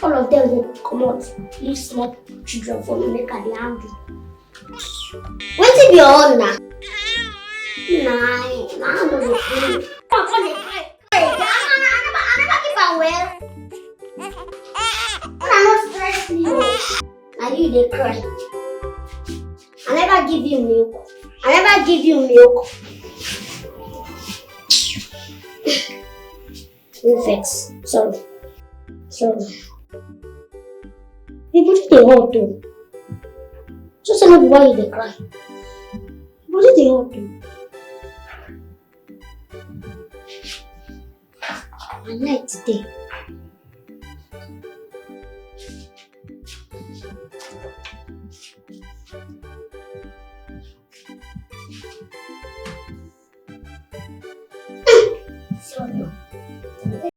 all of them will come out, leave small children for me, make her angry. What's it your own now? Nah, I don't know. I never keep her well. When I'm not stressed, you. Now you they cry. I never give you milk. You vex. Sorry. People they hurt too. Just tell me why you they cry. What did they hurt too? I like today.